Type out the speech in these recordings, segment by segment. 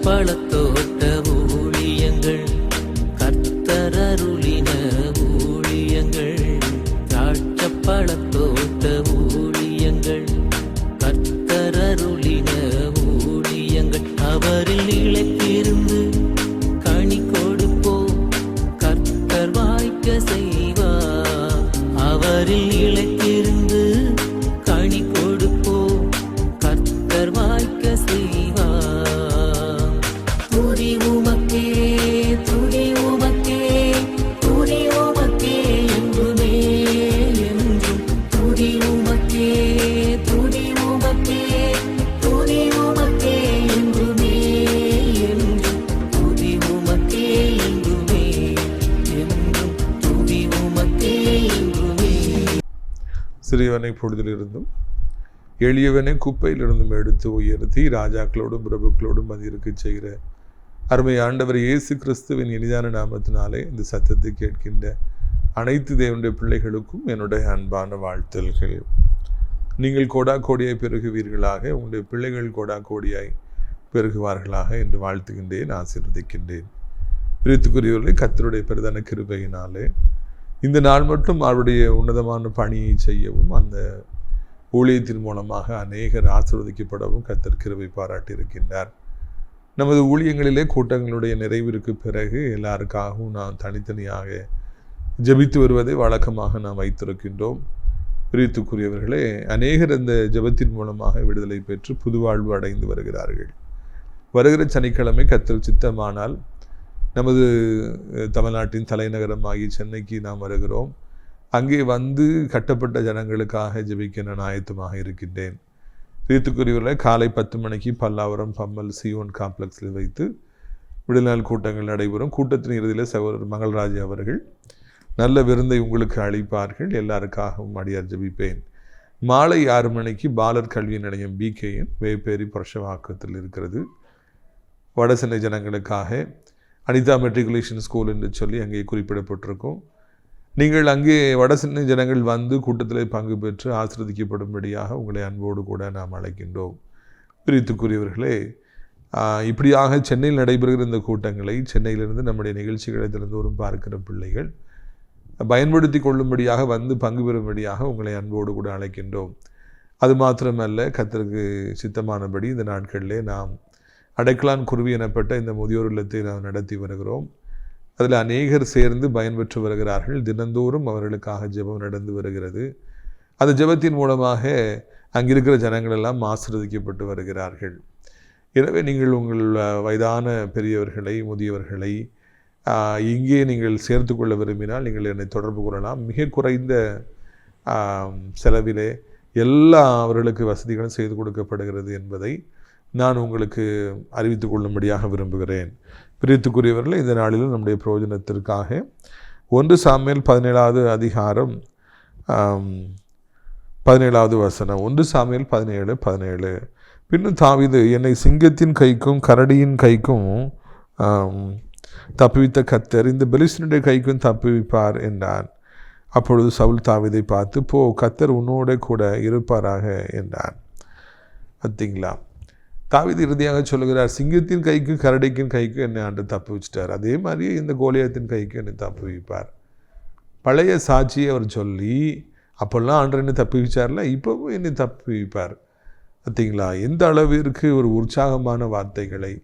பழத்தோட்ட ஊழியங்கள், கர்த்தரருளின ஊழியங்கள். திராட்சை பழத்தோட்ட ஊழியங்கள், கர்த்தரருளின ஊழியங்கள். அவரில் இழைத்திருந்து கனி கொடுப்போம், கர்த்தர் வாய்க்க செய்வார். அவரில் இழைத்திருந்து கனி கொடுப்போம், கர்த்தர் வாய்க்க செய்வார். துதி உமக்கே, துதி உமக்கே, துதி உமக்கே என்றுமே என்றும். துதி உமக்கே, துதி உமக்கே, துதி உமக்கே என்றுமே என்றும். துதி உமக்கே என்றுமே என்றும். துதி உமக்கே என்றுமே. சிறியவனை பொழுதிலிருந்தும் எளியவனை குப்பையிலிருந்தும் எடுத்து உயர்த்தி ராஜாக்களோடும் பிரபுக்களோடும் அதிருக்கு செய்கிற அருமை ஆண்டவர் இயேசு கிறிஸ்துவின் இனிதான நாமத்தினாலே இந்த சத்தத்தை கேட்கின்ற அனைத்து தேவனுடைய பிள்ளைகளுக்கும் என்னுடைய அன்பான வாழ்த்தல்கள். நீங்கள் கோடா கோடியாய் பெருகுவீர்களாக, உங்களுடைய பிள்ளைகள் கோடா கோடியாய் பெருகுவார்களாக என்று வாழ்த்துகின்றேன், ஆசீர்வதிக்கின்றேன். பிரித்துக்குரியவர்களை கர்த்தருடைய பிரதான கிருபையினாலே இந்த நாள் மட்டும் அவருடைய உன்னதமான பணியை செய்யவும், அந்த ஊழியத்தின் மூலமாக அநேகர் ஆசீர்வதிக்கப்படவும் கர்த்தர் கிருபை பாராட்டியிருக்கின்றார். நமது ஊழியங்களிலே கூட்டங்களுடைய நிறைவிற்கு பிறகு எல்லாருக்காகவும் நாம் தனித்தனியாக ஜெபித்து வருவதை வழக்கமாக நாம் வைத்திருக்கின்றோம். பிரித்துக்குரியவர்களே, அநேகர் இந்த ஜெபத்தின் மூலமாக விடுதலை பெற்று புதுவாழ்வு அடைந்து வருகிறார்கள். வருகிற சனிக்கிழமை கர்த்தர் சித்தமானால் நமது தமிழ்நாட்டின் தலைநகரமாகி சென்னைக்கு நாம் வருகிறோம். அங்கே வந்து கட்டப்பட்ட ஜனங்களுக்காக ஜெபிக்க நான் ஆயத்தமாக இருக்கின்றேன். பிரித்துக்குரியவர்களை காலை 10 மணிக்கு பல்லாவரம் பம்மல் C1 காம்ப்ளெக்ஸில் வைத்து விடுதல் கூட்டங்கள் நடைபெறும். கூட்டத்தின் இறுதியில் சகோதரர் மகள்ராஜ் அவர்கள் நல்ல விருந்தை உங்களுக்கு அளிப்பார்கள். எல்லாருக்காகவும் அடியார் ஜெபிப்பேன். மாலை 6 மணிக்கு பாலர் கல்வி நிலையம் BKN வேப்பேரி புரஷவாக்கத்தில் இருக்கிறது. வடசென்னை ஜனங்களுக்காக அனிதா மெட்ரிகுலேஷன் ஸ்கூல் என்று சொல்லி அங்கே குறிப்பிடப்பட்டிருக்கும். நீங்கள் அங்கே வடசென்னை ஜனங்கள் வந்து கூட்டத்தில் பங்கு பெற்று ஆசீர்வதிக்கப்படும்படியாக உங்களை அன்போடு கூட நாம் அழைக்கின்றோம். பிரித்துக்குரியவர்களே, இப்படியாக சென்னையில் நடைபெறுகிற இந்த கூட்டங்களை சென்னையிலிருந்து நம்முடைய நிகழ்ச்சிகளை திறந்தோறும் பார்க்கிற பிள்ளைகள் பயன்படுத்தி கொள்ளும்படியாக வந்து பங்கு பெறும்படியாக உங்களை அன்போடு கூட அழைக்கின்றோம். அது மாத்திரமல்ல, கர்த்தருக்கு சித்தமானபடி இந்த நாட்களிலே நாம் அடைக்கலான் குருவி எனப்பட்ட இந்த முதியோர் இல்லத்தை நாம் நடத்தி வருகிறோம். அதில் அநேகர் சேர்ந்து பயன்பெற்று வருகிறார்கள். தினந்தோறும் அவர்களுக்காக ஜெபம் நடந்து வருகிறது. அந்த ஜெபத்தின் மூலமாக அங்கிருக்கிற ஜனங்கள் எல்லாம் ஆசீர்வதிக்கப்பட்டு வருகிறார்கள். எனவே நீங்கள் உங்கள் வயதான பெரியவர்களை, முதியவர்களை இங்கே நீங்கள் சேர்த்து கொள்ள விரும்பினால் நீங்கள் என்னை தொடர்பு கொள்ளலாம். மிக குறைந்த செலவிலே எல்லா அவர்களுக்கு வசதிகளும் செய்து கொடுக்கப்படுகிறது என்பதை நான் உங்களுக்கு அறிவித்து கொள்ளும்படியாக விரும்புகிறேன். பிரித்துக்குரியவர்கள், இந்த நாளிலும் நம்முடைய பிரயோஜனத்திற்காக 1 சாமுவேல் 17வது அதிகாரம் 17வது வசனம். 1 சாமுவேல் 17:17. பின்னும் தாவீது, என்னை சிங்கத்தின் கைக்கும் கரடியின் கைக்கும் தப்புவித்த கர்த்தர் இந்த பெலிஸ்தனுடைய கைக்கும் தப்புவிப்பார் என்றான். அப்பொழுது சவுல் தாவீதை பார்த்து, போ, கர்த்தர் உன்னோட கூட இருப்பாராக என்றான். பார்த்தீங்களா, தாவீது இறுதியாக சொல்லுகிறார், சிங்கத்தின் கைக்கு கரடிக்கின் கைக்கு என்னை ஆண்டு தப்பு வச்சிட்டார், அதே மாதிரியே இந்த கோலியாத்தின் கைக்கு என்னை தப்பு வைப்பார். பழைய சாட்சியை அவர் சொல்லி அப்போல்லாம் ஆண்டர் என்னை தப்பு வச்சார்ல, இப்போவும் என்னை தப்பு வைப்பார். பார்த்தீங்களா, எந்த அளவிற்கு ஒரு உற்சாகமான வார்த்தைகளை,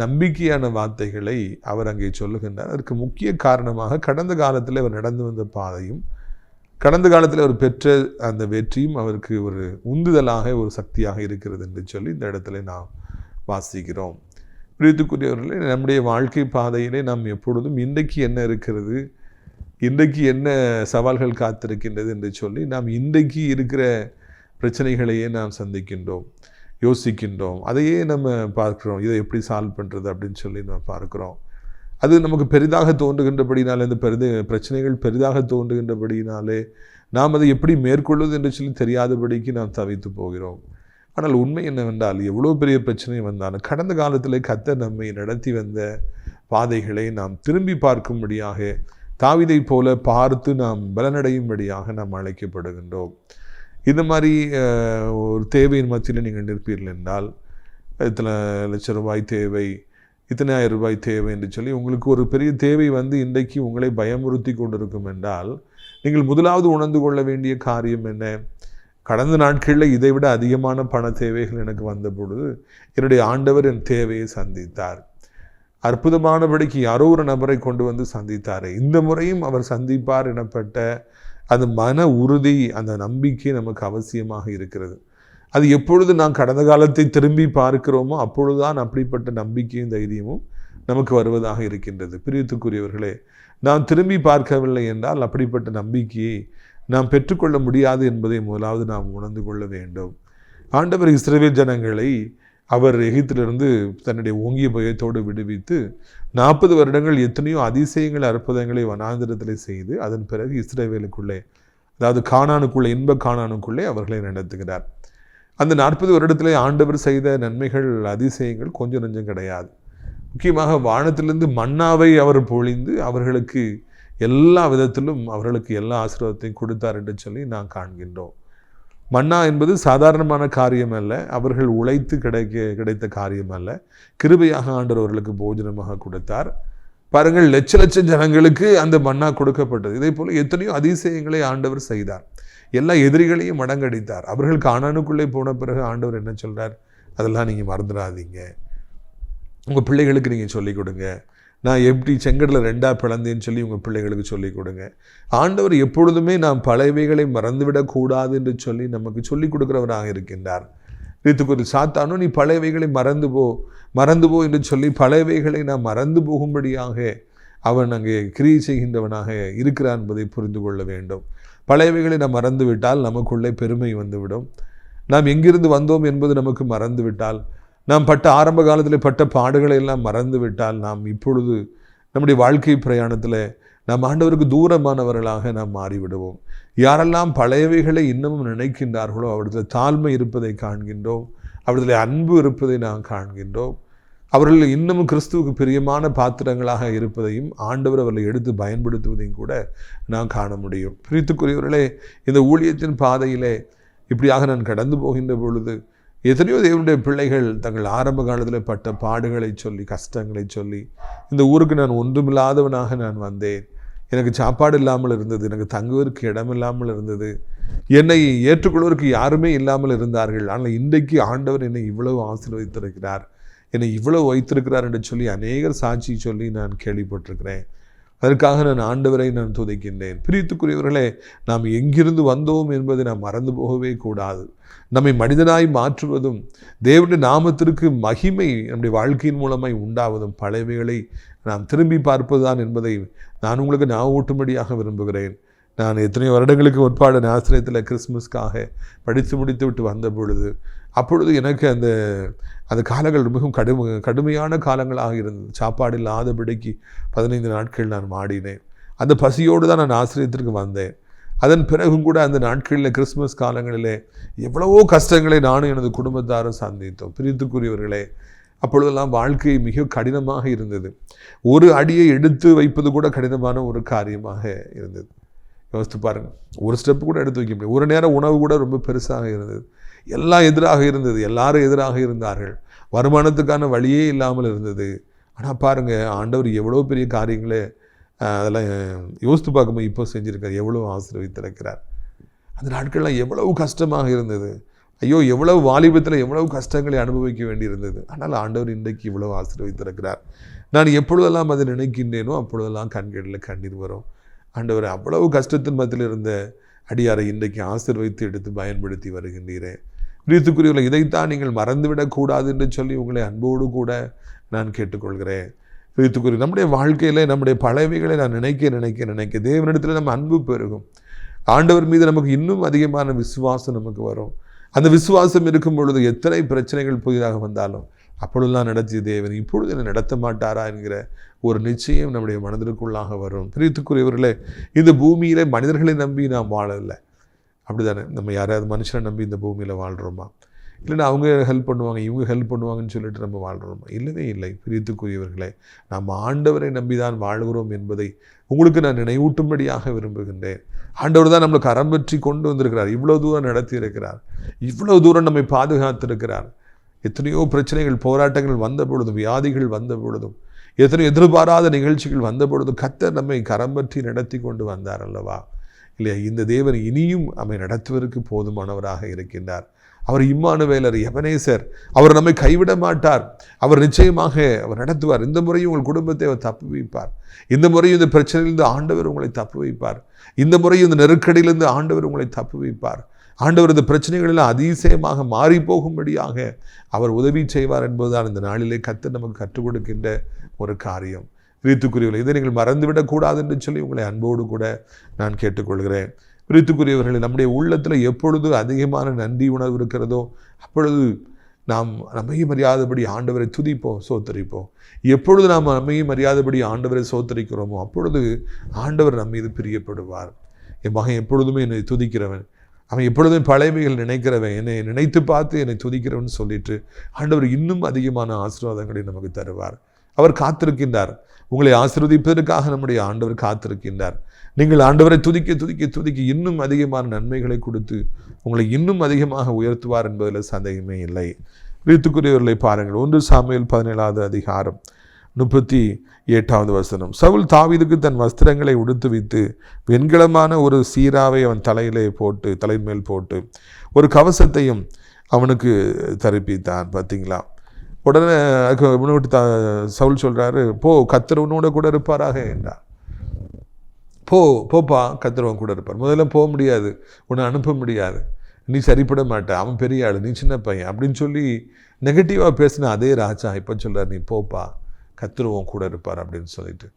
நம்பிக்கையான வார்த்தைகளை அவர் அங்கே சொல்லுகின்றார். அதற்கு முக்கிய காரணமாக கடந்த காலத்தில் அவர் நடந்து வந்த பாதையும் கடந்த காலத்தில் அவர் பெற்ற அந்த வெற்றியும் அவருக்கு ஒரு உந்துதலாக, ஒரு சக்தியாக இருக்கிறது என்று சொல்லி இந்த இடத்துல நாம் வாசிக்கிறோம். பிரித்துக்குரியவர்களே, நம்முடைய வாழ்க்கை பாதையிலே நாம் எப்பொழுதும் இன்றைக்கு என்ன இருக்கிறது, இன்றைக்கு என்ன சவால்கள் காத்திருக்கின்றது என்று சொல்லி நாம் இன்றைக்கு இருக்கிற பிரச்சனைகளையே நாம் சந்திக்கின்றோம், யோசிக்கின்றோம், அதையே நம்ம பார்க்குறோம். இதை எப்படி சால்வ் பண்ணுறது அப்படின்னு சொல்லி நம்ம பார்க்குறோம். அது நமக்கு பெரிதாக தோன்றுகின்றபடினாலே, இந்த பிரச்சனைகள் பெரிதாக தோன்றுகின்றபடினாலே நாம் அதை எப்படி மேற்கொள்வது என்று சொல்லி தெரியாதபடிக்கு நாம் தவித்து போகிறோம். ஆனால் உண்மை என்னவென்றால், எவ்வளோ பெரிய பிரச்சனை வந்தாலும் கடந்த காலத்தில் கர்த்தர் நம்மை நடத்தி வந்த பாதைகளை நாம் திரும்பி பார்க்கும்படியாக, தாவீதை போல பார்த்து நாம் பலனடையும்படியாக நாம் அழைக்கப்படுகின்றோம். இந்த மாதிரி ஒரு தேவையின் மத்தியில் நீங்கள் நிற்பீர்கள் என்றால், இத்தனை லட்ச ரூபாய் தேவை, இத்தனை ஆயிரம் ரூபாய் தேவை என்று சொல்லி உங்களுக்கு ஒரு பெரிய தேவை வந்து இன்றைக்கு உங்களை பயமுறுத்தி கொண்டிருக்கும் என்றால் நீங்கள் முதலாவது உணர்ந்து கொள்ள வேண்டிய காரியம் என்ன? கடந்த நாட்களில் இதை விட அதிகமான பண தேவைகள் எனக்கு வந்த பொழுது என்னுடைய ஆண்டவர் என் தேவையை சந்தித்தார். அற்புதமானபடிக்கு யாரோ ஒரு நபரை கொண்டு வந்து சந்தித்தார். இந்த முறையும் அவர் சந்திப்பார் எனப்பட்ட அந்த மன உறுதி, அந்த நம்பிக்கை நமக்கு அவசியமாக இருக்கிறது. அது எப்பொழுது நாம் கடந்த காலத்தை திரும்பி பார்க்கிறோமோ அப்பொழுதுதான் அப்படிப்பட்ட நம்பிக்கையும் தைரியமும் நமக்கு வருவதாக இருக்கின்றது. பிரியத்துக்குரியவர்களே, நாம் திரும்பி பார்க்கவில்லை என்றால் அப்படிப்பட்ட நம்பிக்கையை நாம் பெற்றுக்கொள்ள முடியாது என்பதை முதலாவது நாம் உணர்ந்து கொள்ள வேண்டும். ஆண்டவர் இஸ்ரவேல் ஜனங்களை அவர் எகிப்திலிருந்து தன்னுடைய ஓங்கிய பயத்தோடு விடுவித்து 40 வருடங்கள் எத்தனையோ அதிசயங்கள் அற்புதங்களை வனாந்திரத்தில் செய்து அதன் பிறகு இஸ்ரவேலுக்குள்ளே, அதாவது கானானுக்குள்ளே, இன்ப கானானுக்குள்ளே அவர்களை நடத்துகிறார். அந்த 40 வருடத்திலே ஆண்டவர் செய்த நன்மைகள், அதிசயங்கள் கொஞ்சம் நெஞ்சம் கிடையாது. முக்கியமாக வானத்திலிருந்து மன்னாவை அவர் பொழிந்து அவர்களுக்கு எல்லா விதத்திலும் அவர்களுக்கு எல்லா ஆசீர்வாதத்தையும் கொடுத்தார் என்று சொல்லி நாம் காண்கின்றோம். மன்னா என்பது சாதாரணமான காரியம் அல்ல, அவர்கள் உழைத்து கிடைத்த காரியம் அல்ல. கிருபையாக ஆண்டவர் அவர்களுக்கு போஜனமாக கொடுத்தார். பாருங்கள், லட்ச ஜனங்களுக்கு அந்த மன்னா கொடுக்கப்பட்டது. இதே போல எத்தனையோ அதிசயங்களை ஆண்டவர் செய்தார். எல்லா எதிரிகளையும் மடங்கடித்தார். அவர்கள் கானானுக்குள்ளே போன பிறகு ஆண்டவர் என்ன சொல்றார்? அதெல்லாம் நீங்கள் மறந்துடாதீங்க, உங்கள் பிள்ளைகளுக்கு நீங்கள் சொல்லிக் கொடுங்க. நான் எப்படி செங்கடலை 2ஆக பிளந்தேன்னு சொல்லி உங்கள் பிள்ளைகளுக்கு சொல்லிக் கொடுங்க. ஆண்டவர் எப்பொழுதுமே நாம் பழையவைகளை மறந்துவிடக்கூடாது என்று சொல்லி நமக்கு சொல்லிக் கொடுக்கிறவராக இருக்கின்றார். வீட்டுக்குரிய சாத்தானும் நீ பழையவைகளை மறந்து போ என்று சொல்லி பழையவைகளை நாம் மறந்து போகும்படியாக அவன் அங்கே கிரியை செய்கின்றவனாக இருக்கிறான் என்பதை புரிந்து கொள்ள வேண்டும். பழையவைகளை நாம் மறந்துவிட்டால் நமக்குள்ளே பெருமை வந்துவிடும். நாம் எங்கிருந்து வந்தோம் என்பது நமக்கு மறந்துவிட்டால், நாம் பட்ட ஆரம்ப காலத்தில் பட்ட பாடுகளை எல்லாம் மறந்துவிட்டால், நாம் இப்பொழுது நம்முடைய வாழ்க்கை பிரயாணத்தில் நாம் ஆண்டவருக்கு தூரமானவர்களாக நாம் மாறிவிடுவோம். யாரெல்லாம் பழையவைகளை இன்னமும் நினைக்கின்றார்களோ அவர்களில் தாழ்மை இருப்பதை காண்கின்றோம், அவர்களில் அன்பு இருப்பதை நாம் காண்கின்றோம். அவர்கள் இன்னமும் கிறிஸ்துவுக்கு பிரியமான பாத்திரங்களாக இருப்பதையும் ஆண்டவர் அவர்களை எடுத்து பயன்படுத்துவதையும் கூட நாம் காண முடியும். பிரியத்துக்குரியவர்களே, இந்த ஊழியத்தின் பாதையிலே இப்படியாக நான் கடந்து போகின்ற பொழுது எத்தனையோ தேவனுடைய பிள்ளைகள் தங்கள் ஆரம்ப காலத்தில் பட்ட பாடுகளை சொல்லி, கஷ்டங்களை சொல்லி, இந்த ஊருக்கு நான் ஒன்றுமில்லாதவனாக நான் வந்தேன், எனக்கு சாப்பாடு இல்லாமல் இருந்தது, எனக்கு தங்குவதற்கு இடம் இல்லாமல் இருந்தது, என்னை ஏற்றுக்கொள்வதற்கு யாருமே இல்லாமல் இருந்தார்கள், ஆனால் இன்றைக்கு ஆண்டவர் என்னை இவ்வளவு ஆசீர்வதித்திருக்கிறார், என்னை இவ்வளவு வைத்திருக்கிறார் என்று சொல்லி அநேகர் சாட்சி சொல்லி நான் கேள்விப்பட்டிருக்கிறேன். அதற்காக நான் ஆண்டவரை நான் துதிக்கின்றேன். பிரியத்துக்குரியவர்களே, நாம் எங்கிருந்து வந்தோம் என்பதை நாம் மறந்து போகவே கூடாது. நம்மை மனிதனாய் மாற்றுவதும் தேவனுடைய நாமத்திற்கு மகிமை நம்முடைய வாழ்க்கையின் மூலமாய் உண்டாவதும் பழையவைகளை நாம் திரும்பி பார்ப்பதுதான் என்பதை நான் உங்களுக்கு ஞாபகூட்டும்படியாக விரும்புகிறேன். நான் எத்தனையோ வருடங்களுக்கு முற்பாடு ஆசிரியத்தில் கிறிஸ்துமஸ்க்காக படித்து முடித்து விட்டு வந்த பொழுது அப்பொழுது எனக்கு அந்த காலங்கள் மிகவும் கடுமையான காலங்களாக இருந்தது. சாப்பாடு இல்லாதபடிக்கு 15 நாட்கள் நான் மாடினேன். அந்த பசியோடு தான் நான் ஆசிரியத்திற்கு வந்தேன். அதன் பிறகும் கூட அந்த நாட்களில் கிறிஸ்துமஸ் காலங்களிலே எவ்வளவோ கஷ்டங்களை நானும் எனது குடும்பத்தாரும் சந்தித்தோம். பிரியத்துக்குரியவர்களே, அப்பொழுதெல்லாம் வாழ்க்கை மிக கடினமாக இருந்தது. ஒரு அடியை எடுத்து வைப்பது கூட கடினமான ஒரு காரியமாக இருந்தது. யோசித்து பாருங்கள், ஒரு ஸ்டெப்பு கூட எடுத்து வைக்க முடியாது. ஒரு நேரம் உணவு கூட ரொம்ப பெருசாக இருந்தது. எல்லாம் எதிராக இருந்தது, எல்லாரும் எதிராக இருந்தார்கள். வருமானத்துக்கான வழியே இல்லாமல் இருந்தது. ஆனால் பாருங்கள், ஆண்டவர் எவ்வளோ பெரிய காரியங்களே அதெல்லாம் யோசித்து பார்க்கும்போது இப்போ செஞ்சுருக்கார், எவ்வளோ ஆசீர்வதித்திருக்கிறார். அந்த நாட்கள்லாம் எவ்வளவு கஷ்டமாக இருந்தது. ஐயோ, எவ்வளவு வாலிபத்தில் எவ்வளவு கஷ்டங்களை அனுபவிக்க வேண்டியிருந்தது. ஆனால் ஆண்டவர் இன்றைக்கு இவ்வளவு ஆசீர்வதித்திருக்கிறார். நான் எப்பொழுதெல்லாம் அதை நினைக்கின்றேனோ அப்பொழுதெல்லாம் கண்களில் கண்ணீர் வரும். ஆண்டவர் அவ்வளவு கஷ்டத்தின் மத்தியில் இருந்த அடியாரை இன்றைக்கு ஆசீர்வதித்து எடுத்து பயன்படுத்தி வருகின்றீரே. பிரியத்துக்குரியவர்கள், இதைத்தான் நீங்கள் மறந்துவிடக்கூடாது என்று சொல்லி உங்களை அன்போடு கூட நான் கேட்டுக்கொள்கிறேன். பிரியத்துக்குரிய, நம்முடைய வாழ்க்கையில் நம்முடைய பழையவைகளை நான் நினைக்க தேவனிடத்தில் நம்ம அன்பு பெருகும். ஆண்டவர் மீது நமக்கு இன்னும் அதிகமான விசுவாசம் நமக்கு வரும். அந்த விசுவாசம் இருக்கும் பொழுது எத்தனை பிரச்சனைகள் புதிதாக வந்தாலும் அப்பொழுதெல்லாம் நடத்திய தேவன் இப்பொழுது என்னை நடத்த மாட்டாரா என்கிற ஒரு நிச்சயம் நம்முடைய மனதிற்குள்ளாக வரும். பிரியத்துக்குரியவர்களே, இந்த பூமியிலே மனிதர்களை நம்பி நாம் வாழலை, அப்படி தானே? நம்ம யாராவது மனுஷனை நம்பி இந்த பூமியில் வாழ்கிறோமா? இல்லைன்னா அவங்க ஹெல்ப் பண்ணுவாங்க, இவங்க ஹெல்ப் பண்ணுவாங்கன்னு சொல்லிட்டு நம்ம வாழ்கிறோமா? இல்லவே இல்லை. பிரியத்துக்குரியவர்களே, நாம் ஆண்டவரை நம்பி தான் வாழ்கிறோம் என்பதை உங்களுக்கு நான் நினைவூட்டும்படியாக விரும்புகின்றேன். ஆண்டவர் தான் நம்மளுக்கு கரம் பற்றி கொண்டு வந்திருக்கிறார், இவ்வளோ தூரம் நடத்தி இருக்கிறார், இவ்வளோ தூரம் நம்மை பாதுகாத்திருக்கிறார். எத்தனையோ பிரச்சனைகள், போராட்டங்கள் வந்த பொழுதும், வியாதிகள் வந்த பொழுதும், எத்தனை எதிர்பாராத நிகழ்ச்சிகள் வந்த பொழுதும் கர்த்தர் நம்மை கரம் பற்றி நடத்தி கொண்டு வந்தார் அல்லவா? இல்லையா? இந்த தேவன் இனியும் நம்மை நடத்துவதற்கு போதுமானவராக இருக்கின்றார். அவர் இம்மானுவேலர், எபனேசர். அவர் நம்மை கைவிட மாட்டார். அவர் நிச்சயமாக அவர் நடத்துவார். இந்த முறையும் உங்கள் குடும்பத்தை அவர் தப்பு வைப்பார். இந்த முறையும் இந்த பிரச்சனையிலிருந்து ஆண்டவர் உங்களை தப்பு வைப்பார். இந்த முறையும் இந்த நெருக்கடியிலிருந்து ஆண்டவர் உங்களை தப்பு வைப்பார். ஆண்டவர் இந்த பிரச்சனைகளில் அதிசயமாக மாறி போகும்படியாக அவர் உதவி செய்வார் என்பதுதான் இந்த நாளிலே கர்த்தர் நமக்கு கற்றுக் கொடுக்கின்ற ஒரு காரியம். பிரியத்துக்குரியவர்களே, இதை நீங்கள் மறந்துவிடக்கூடாது என்று சொல்லி உங்களை அன்போடு கூட நான் கேட்டுக்கொள்கிறேன். பிரியத்துக்குரியவர்களே, நம்முடைய உள்ளத்தில் எப்பொழுது அதிகமான நன்றி உணர்வு இருக்கிறதோ அப்பொழுது நாம் நம்மையும் அறியாதபடி ஆண்டவரை துதிப்போம், சோத்தரிப்போம். எப்பொழுது நாம் நம்மையும் அறியாதபடி ஆண்டவரை சோத்தரிக்கிறோமோ அப்பொழுது ஆண்டவர் நம் மீது பிரியப்படுவார். என் மகன் எப்பொழுதுமே என்னை துதிக்கிறவன், அவன் எப்பொழுதும் பழைமைகள் நினைக்கிறவன், என்னை நினைத்து பார்த்து என்னை துதிக்கிறவன் சொல்லிட்டு ஆண்டவர் இன்னும் அதிகமான ஆசீர்வாதங்களை நமக்கு தருவார். அவர் காத்திருக்கின்றார். உங்களை ஆசீர்வதிப்பதற்காக நம்முடைய ஆண்டவர் காத்திருக்கின்றார். நீங்கள் ஆண்டவரை துதிக்க துதிக்க துதிக்க இன்னும் அதிகமான நன்மைகளை கொடுத்து உங்களை இன்னும் அதிகமாக உயர்த்துவார் என்பதில் சந்தேகமே இல்லை. பிரியத்துக்குரியவர்களை பாருங்கள். 1 சாமுவேல் 17வது அதிகாரம் 38வது வசனம். சவுல் தாவீதுக்கு தன் வஸ்திரங்களை உடுத்து வைத்து வெண்கலமான ஒரு சீராவை அவன் தலையின் மேல் போட்டு ஒரு கவசத்தையும் அவனுக்கு தரிப்பித்தான். பார்த்தீங்களா? உடனே சவுல் சொல்றாரு, போ, கர்த்தர் உன்னோட கூட இருப்பாராக என்றார். போப்பா, கர்த்தர் கூட இருப்பார். முதல்ல போக முடியாது, உன்னை அனுப்ப முடியாது, நீ சரிப்பட மாட்ட, அவன் பெரிய ஆள், நீ சின்ன பையன் அப்படின்னு சொல்லி நெகட்டிவாக பேசின அதே ராஜா இப்போ சொல்கிறார், நீ போப்பா, கர்த்தர் கூட இருப்பார் அப்படின்னு சொல்லிட்டு.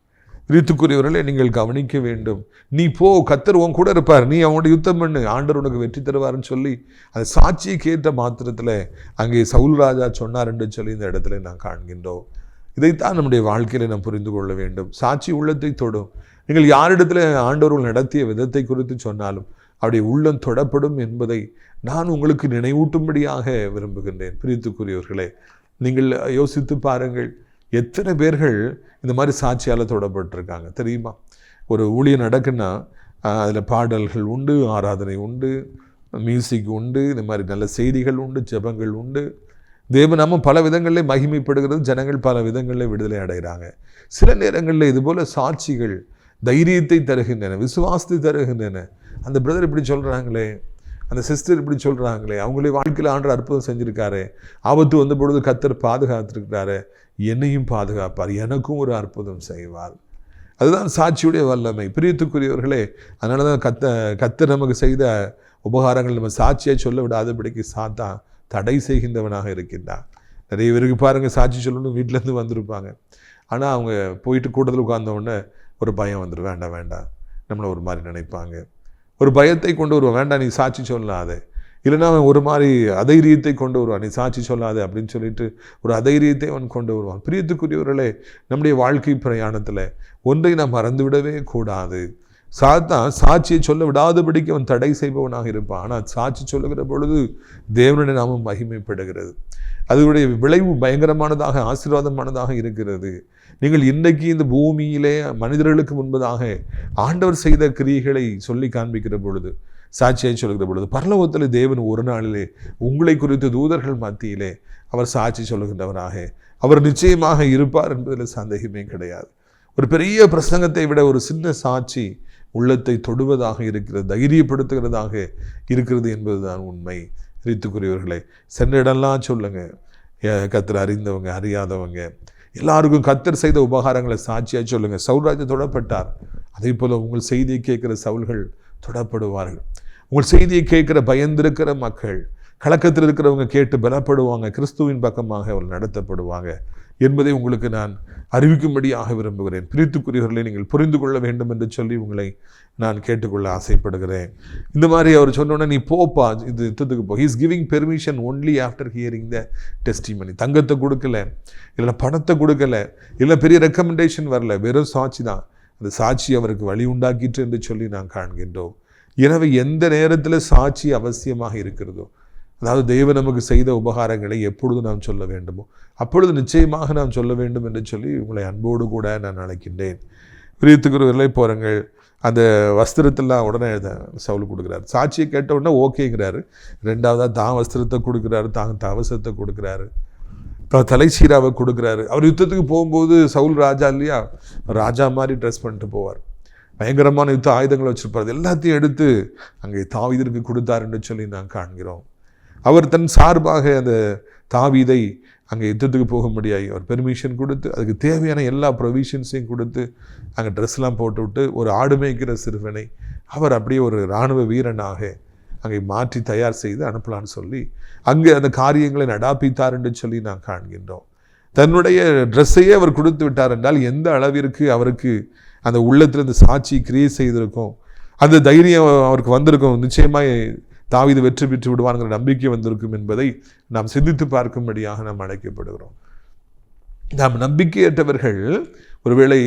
பிரியத்துக்குரியவர்களே, நீங்கள் கவனிக்க வேண்டும். நீ போ, கர்த்தர் கூட இருப்பார், நீ அவனோட யுத்தம் பண்ணு, ஆண்டவர் உனக்கு வெற்றி தருவார்னு சொல்லி அந்த சாட்சியை கேட்ட மாத்திரத்தில் அங்கே சவுல் ராஜா சொன்னார் என்று சொல்லி இந்த இடத்துல நான் காண்கின்றோம். இதைத்தான் நம்முடைய வாழ்க்கையில் நாம் புரிந்து கொள்ள வேண்டும். சாட்சி உள்ளத்தை தொடும். நீங்கள் யாரிடத்தில் ஆண்டவர்கள் நடத்திய விதத்தை குறித்து சொன்னாலும் அவருடைய உள்ளம் தொடப்படும் என்பதை நான் உங்களுக்கு நினைவூட்டும்படியாக விரும்புகின்றேன். பிரியத்துக்குரியவர்களே, நீங்கள் யோசித்து பாருங்கள், எத்தனை பேர்கள் இந்த மாதிரி சாட்சியால் தொடப்பட்டிருக்காங்க தெரியுமா? ஒரு ஊழியம் நடக்குன்னா அதில் பாடல்கள் உண்டு, ஆராதனை உண்டு, மியூசிக் உண்டு, இந்த மாதிரி நல்ல செய்திகள் உண்டு, ஜெபங்கள் உண்டு. தேவநாமம் பல விதங்களில் மகிமைப்படுகிறது, ஜனங்கள் பல விதங்களில் விடுதலை அடைகிறாங்க. சில நேரங்களில் இதுபோல் சாட்சிகள் தைரியத்தை தருகின்றன, விசுவாசத்தை தருகின்றன. அந்த பிரதர் இப்படி சொல்கிறாங்களே, அந்த சிஸ்டர் இப்படி சொல்கிறாங்களே, அவங்களுடைய வாழ்க்கையில் ஆண்டவர் அற்புதம் செஞ்சுருக்காரு, ஆபத்து வந்த பொழுது கர்த்தர் பாதுகாத்திருக்கிறாரு, என்னையும் பாதுகாப்பார், எனக்கும் ஒரு அற்புதம் செய்வார். அதுதான் சாட்சியுடைய வல்லமை. பிரியத்துக்குரியவர்களே, அதனால தான் கர்த்தர் நமக்கு செய்த உபகாரங்கள் நம்ம சாட்சியை சொல்ல விடாதபடிக்கு சாத்தான் தடை செய்கின்றவனாக இருக்கின்றான். நிறைய பேருக்கு பாருங்கள், சாட்சி சொல்லணும் வீட்டிலேருந்து வந்திருப்பாங்க, ஆனால் அவங்க போயிட்டு கூட்டத்தில் உட்கார்ந்தவுடனே ஒரு பயம் வந்துடும், வேண்டாம் நம்மளை ஒரு மாதிரி நினைப்பாங்க. ஒரு பயத்தை கொண்டு வருவான், வேண்டாம் நீ சாட்சி சொல்லாதே. இல்லைன்னா அவன் ஒரு மாதிரி அதைரியத்தை கொண்டு வருவான், நீ சாட்சி சொல்லாதே அப்படின்னு சொல்லிட்டு ஒரு அதைரியத்தை அவன் கொண்டு வருவான். பிரியத்துக்குரியவர்களே, நம்முடைய வாழ்க்கை பிரயாணத்தில் ஒன்றை நாம் மறந்துவிடவே கூடாது. சாட்சியை சொல்ல விடாதபடிக்கு அவன் தடை செய்பவனாக இருப்பான். ஆனால் சாட்சி சொல்லுகிற பொழுது தேவனுடைய நாமம் மகிமைப்படுகிறது. அதனுடைய விளைவு பயங்கரமானதாக, ஆசீர்வாதமானதாக இருக்கிறது. நீங்கள் இன்றைக்கு இந்த பூமியிலே மனிதர்களுக்கு முன்பதாக ஆண்டவர் செய்த கிரியைகளை சொல்லி காண்பிக்கிற பொழுது, சாட்சியை சொல்லுகிற பொழுது, பரலோகத்தில் தேவன் ஒரு நாளிலே உங்களை குறித்து தூதர்கள் மத்தியிலே அவர் சாட்சி சொல்லுகின்றவராக அவர் நிச்சயமாக இருப்பார் என்பதில் சந்தேகமே கிடையாது. ஒரு பெரிய பிரசங்கத்தை விட ஒரு சின்ன சாட்சி உள்ளத்தை தொடுவதாக இருக்கிறது, தைரியப்படுத்துகிறதாக இருக்கிறது என்பதுதான் உண்மை. பிரியத்துக்குரியவர்களே, சென்ற இடம்லாம் சொல்லுங்க, கர்த்தர் அறிந்தவங்க அறியாதவங்க எல்லாருக்கும் கர்த்தர் செய்த உபகாரங்களை சாட்சியாக சொல்லுங்க. சவுல்ராஜா தொடப்பட்டார், அதே போல் உங்கள் செய்தியை கேட்குற சவுல்கள் தொடப்படுவார்கள். உங்கள் செய்தியை கேட்குற பயந்திருக்கிற மக்கள், கலக்கத்தில் இருக்கிறவங்க கேட்டு பலப்படுவாங்க, கிறிஸ்துவின் பக்கமாக அவர்கள் நடத்தப்படுவாங்க என்பதை உங்களுக்கு நான் அறிவிக்கும்படியாக விரும்புகிறேன். பிரியத்துக்குரியவர்களை நீங்கள் புரிந்து கொள்ள வேண்டும் என்று சொல்லி உங்களை நான் கேட்டுக்கொள்ள ஆசைப்படுகிறேன். இந்த மாதிரி அவர் சொன்னோன்னே நீ போப்பா, இது யுத்தத்துக்கு போ. He's giving permission only after hearing த டெஸ்டிமனி. தங்கத்தை கொடுக்கல, இல்லை பணத்தை கொடுக்கல, இல்லை பெரிய ரெக்கமெண்டேஷன் வரல, வெறும் சாட்சி தான். அந்த சாட்சி அவருக்கு வழி உண்டாக்கிட்டு என்று சொல்லி நான் காண்கின்றோம். எனவே எந்த நேரத்தில் சாட்சி அவசியமாக இருக்கிறதோ, அதாவது தேவன் நமக்கு செய்த உபகாரங்களை எப்பொழுது நாம் சொல்ல வேண்டுமோ அப்பொழுது நிச்சயமாக நாம் சொல்ல வேண்டும் என்று சொல்லி உங்களை அன்போடு கூட நான் அழைக்கின்றேன். பிரியத்துக்குரியவர்களே, போறங்கள் அந்த வஸ்திரத்தெல்லாம் உடனே சவுல் கொடுக்குறாரு. சாட்சியை கேட்ட உடனே ஓகேங்கிறாரு. ரெண்டாவதாக தான் வஸ்திரத்தை கொடுக்குறாரு, தான் தவசத்தை கொடுக்குறாரு, தலைச்சீராவை கொடுக்குறாரு. அவர் யுத்தத்துக்கு போகும்போது சவுல் ராஜா இல்லையா, ராஜா மாதிரி ட்ரெஸ் பண்ணிட்டு போவார். பயங்கரமான யுத்த ஆயுதங்களை வச்சுருப்பார். எல்லாத்தையும் எடுத்து அங்கே தாவீதிற்கு கொடுத்தாருன்னு சொல்லி நான் காண்கிறோம். அவர் தன் சார்பாக அந்த தாவீதை அங்கே யுத்தத்துக்கு போக முடியாது அவர் பெர்மிஷன் கொடுத்து, அதுக்கு தேவையான எல்லா ப்ரொவிஷன்ஸையும் கொடுத்து அங்கே ட்ரெஸ்லாம் போட்டு விட்டு, ஒரு ஆடு மேய்க்கிற சிறுவனை அவர் அப்படியே ஒரு இராணுவ வீரனாக அங்கே மாற்றி தயார் செய்து அனுப்பலான்னு சொல்லி அங்கே அந்த காரியங்களை நடாப்பித்தார் என்று சொல்லி நான் காண்கின்றோம். தன்னுடைய ட்ரெஸ்ஸையே அவர் கொடுத்து விட்டார் என்றால் எந்த அளவிற்கு அவருக்கு அந்த உள்ளத்தில் இந்த சாட்சி கிரியேட் செய்திருக்கும், அந்த தைரியம் அவருக்கு வந்திருக்கும். நிச்சயமாக தாவீது வெற்றி பெற்று விடுவான்கிற நம்பிக்கை வந்திருக்கும் என்பதை நாம் சிந்தித்து பார்க்கும்படியாக நாம் அழைக்கப்படுகிறோம். நாம் நம்பிக்கையற்றவர்கள் ஒருவேளை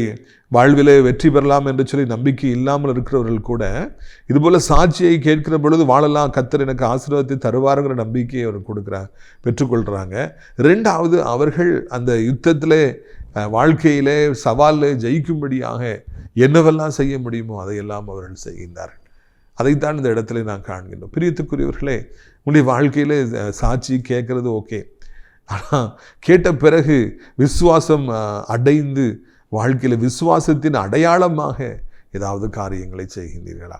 வாழ்விலே வெற்றி பெறலாம் என்று சொல்லி நம்பிக்கை இல்லாமல் இருக்கிறவர்கள் கூட இதுபோல் சாட்சியை கேட்கிற பொழுது வாழலாம், கர்த்தர் எனக்கு ஆசீர்வாதத்தை தருவாருங்கிற நம்பிக்கையை அவர் கொடுக்குறாங்க, பெற்றுக்கொள்கிறாங்க. ரெண்டாவது, அவர்கள் அந்த யுத்தத்திலே வாழ்க்கையிலே சவாலில் ஜெயிக்கும்படியாக என்னவெல்லாம் செய்ய முடியுமோ அதையெல்லாம் அவர்கள் செய்கின்றார்கள். அதைத்தான் இந்த இடத்துல நான் காண்கின்றோம். பிரியத்துக்குரியவர்களே, உங்களுடைய வாழ்க்கையில் சாட்சி கேட்குறது ஓகே, ஆனால் கேட்ட பிறகு விசுவாசம் அடைந்து வாழ்க்கையில் விசுவாசத்தின் அடையாளமாக ஏதாவது காரியங்களை செய்கின்றீர்களா?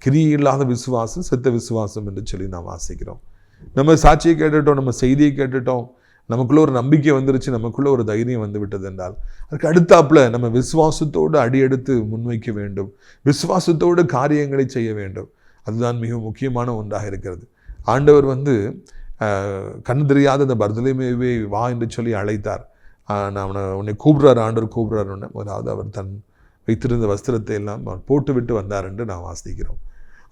கிரியை இல்லாத விசுவாசம் செத்த விசுவாசம் என்று சொல்லி நாம் வாசிக்கிறோம். நம்ம சாட்சியை கேட்டுட்டோம், நம்ம செய்தியை கேட்டுட்டோம், நமக்குள்ளே ஒரு நம்பிக்கை வந்துருச்சு, நமக்குள்ளே ஒரு தைரியம் வந்து விட்டது என்றால் அதுக்கு அடுத்தாப்புல நம்ம விசுவாசத்தோடு அடியெடுத்து முன்வைக்க வேண்டும், விசுவாசத்தோடு காரியங்களை செய்ய வேண்டும். அதுதான் மிக முக்கியமான ஒன்றாக இருக்கிறது. ஆண்டவர் கண் தெரியாத அந்த பர்தலேமேவை வா என்று சொல்லி அழைத்தார். நான் உன்னை கூப்பிட்றாரு, ஆண்டவர் கூப்பிட்றாருன்னு முதலாவது அவர் தன் வைத்திருந்த வஸ்திரத்தை எல்லாம் அவர் போட்டுவிட்டு வந்தார் என்று நான் வாசிக்கிறோம்.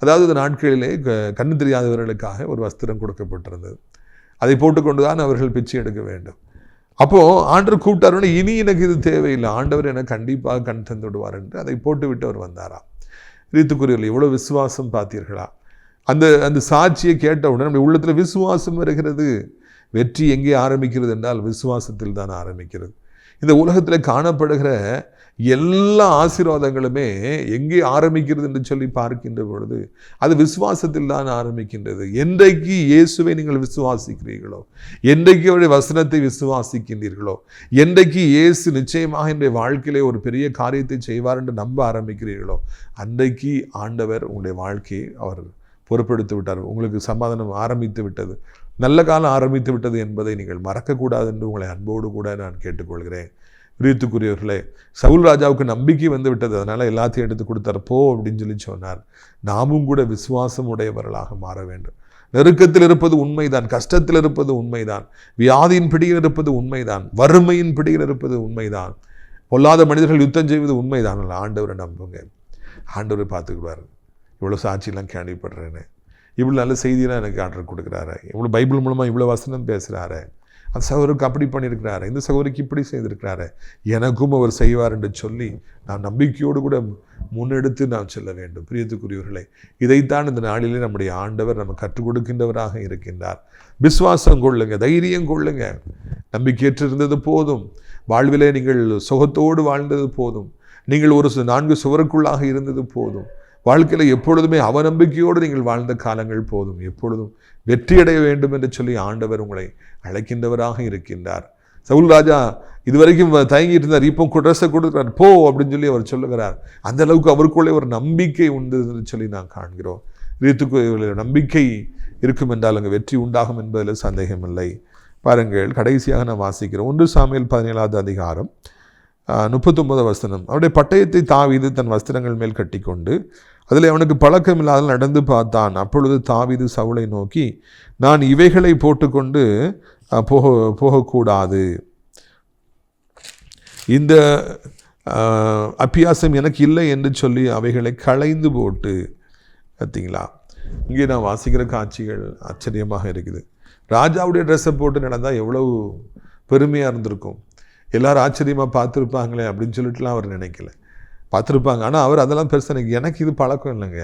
அதாவது இந்த நாட்களிலே கண் தெரியாதவர்களுக்காக ஒரு வஸ்திரம் கொடுக்கப்பட்டிருந்தது. அதை போட்டுக்கொண்டு தான் அவர்கள் பிச்சை எடுக்க வேண்டும். அப்போது ஆண்டவர் கூப்பிட்டாருன்னு இனி எனக்கு இது தேவையில்லை, ஆண்டவர் எனக்கு கண்டிப்பாக கண் தந்து விடுவார் என்று அதை போட்டுவிட்டு அவர் வந்தாராம். ரீத்துக்குரியவர்கள் எவ்வளோ விசுவாசம் பார்த்தீர்களா? அந்த சாட்சியை கேட்ட உடனே நம்முடைய உள்ளத்தில் விசுவாசம் வருகிறது. வெற்றி எங்கே ஆரம்பிக்கிறது என்றால் விசுவாசத்தில் தான் ஆரம்பிக்கிறது. இந்த உலகத்தில் காணப்படுகிற எல்லா ஆசீர்வாதங்களுமே எங்கே ஆரம்பிக்கிறது என்று சொல்லி பார்க்கின்ற பொழுது அது விசுவாசத்தில் தான் ஆரம்பிக்கின்றது. என்றைக்கு இயேசுவை நீங்கள் விசுவாசிக்கிறீர்களோ, என்றைக்கு அவருடைய வசனத்தை விசுவாசிக்கின்றீர்களோ, என்றைக்கு இயேசு நிச்சயமாக என்னுடைய வாழ்க்கையிலே ஒரு பெரிய காரியத்தை செய்வார் என்று நம்ப ஆரம்பிக்கிறீர்களோ, அன்றைக்கு ஆண்டவர் உங்களுடைய வாழ்க்கையை அவர் பொறுப்பெடுத்து விட்டார். உங்களுக்கு சமாதானம் ஆரம்பித்து விட்டது, நல்ல காலம் ஆரம்பித்து விட்டது என்பதை நீங்கள் மறக்கக்கூடாது என்று உங்களை அன்போடு கூட நான் கேட்டுக்கொள்கிறேன். பிரியத்துக்குரியவர்களே, சவுல் ராஜாவுக்கு நம்பிக்கை வந்து விட்டது, அதனால் எல்லாத்தையும் எடுத்து கொடுத்தார், போ அப்படின்னு சொல்லி சொன்னார். நாமும் கூட விசுவாசம் உடையவர்களாக மாற வேண்டும். நெருக்கத்தில் இருப்பது உண்மைதான், கஷ்டத்தில் இருப்பது உண்மைதான், வியாதியின் பிடியில் இருப்பது உண்மைதான், வறுமையின் பிடியில் இருப்பது உண்மைதான், பொல்லாத மனிதர்கள் யுத்தம் செய்வது உண்மைதான். ஆண்டவரை நம்புங்க, ஆண்டவரை பார்த்துக்குவார். இவ்வளோ சாட்சியெல்லாம் கேள்விப்படுறேன்னு, இவ்வளோ நல்ல செய்தியெல்லாம் எனக்கு ஆர்டர் கொடுக்குறாரு, இவ்வளோ பைபிள் மூலமாக இவ்வளோ வசனம் பேசுகிறாரு, அந்த சகோதரருக்கு அப்படி பண்ணியிருக்கிறாரு, இந்த சகோதரிக்கு இப்படி செய்திருக்கிறாரு, எனக்கும் அவர் செய்வார் என்று சொல்லி நாம் நம்பிக்கையோடு கூட முன்னெடுத்து நாம் செல்ல வேண்டும். பிரியத்துக்குரியவர்களே, இதைத்தான் இந்த நாளிலே நம்முடைய ஆண்டவர் நம்ம கற்றுக் கொடுக்கின்றவராக இருக்கின்றார். விசுவாசம் கொள்ளுங்க, தைரியம் கொள்ளுங்க. நம்பிக்கையற்று இருந்தது போதும், வாழ்விலே நீங்கள் சுகத்தோடு வாழ்ந்தது போதும், நீங்கள் ஒரு 4 சுவருக்குள்ளாக இருந்தது போதும், வாழ்க்கையில் எப்பொழுதுமே அவநம்பிக்கையோடு நீங்கள் வாழ்ந்த காலங்கள் போதும். எப்பொழுதும் வெற்றியடைய வேண்டும் என்று சொல்லி ஆண்டவர் உங்களை அழைக்கின்றவராக இருக்கின்றார். சவுல் ராஜா இதுவரைக்கும் தயங்கிட்டு இருந்தார், இப்போ ட்ரெஸ்ஸை கொடுக்குறார், போ அப்படின்னு சொல்லி அவர் சொல்லுகிறார். அந்த அளவுக்கு அவருக்குள்ளே ஒரு நம்பிக்கை உண்டு என்று சொல்லி நான் காண்கிறோம். ரீத்துக்கு நம்பிக்கை இருக்கும் என்றால் அங்கே வெற்றி உண்டாகும் என்பதில் சந்தேகமில்லை. பாருங்கள், கடைசியாக நான் வாசிக்கிறோம் 1 சாமுவேல் 17வது அதிகாரம் 39வது வசனம். அவருடைய பட்டயத்தை தாவீது தன் வஸ்திரங்கள் மேல் கட்டிக்கொண்டு அதில் அவனுக்கு பழக்கம் இல்லாத நடந்து பார்த்தான். அப்பொழுது தாவீது சவுலை நோக்கி, நான் இவைகளை போட்டுக்கொண்டு போகக்கூடாது, இந்த அபியாசம் எனக்கு இல்லை என்று சொல்லி அவைகளை களைந்து போட்டு. பார்த்தீங்களா, இங்கே நான் வாசிக்கிற காட்சிகள் ஆச்சரியமாக இருக்குது. ராஜாவுடைய ட்ரெஸ்ஸை போட்டு நடந்தால் எவ்வளவு பெருமையாக இருந்திருக்கும், எல்லாரும் ஆச்சரியமாக பார்த்துருப்பாங்களே அப்படின்னு சொல்லிட்டுலாம் அவர் நினைக்கல, பார்த்துருப்பாங்க. ஆனால் அவர் அதெல்லாம் பெருசாக எனக்கு இது பழக்கம் இல்லைங்க,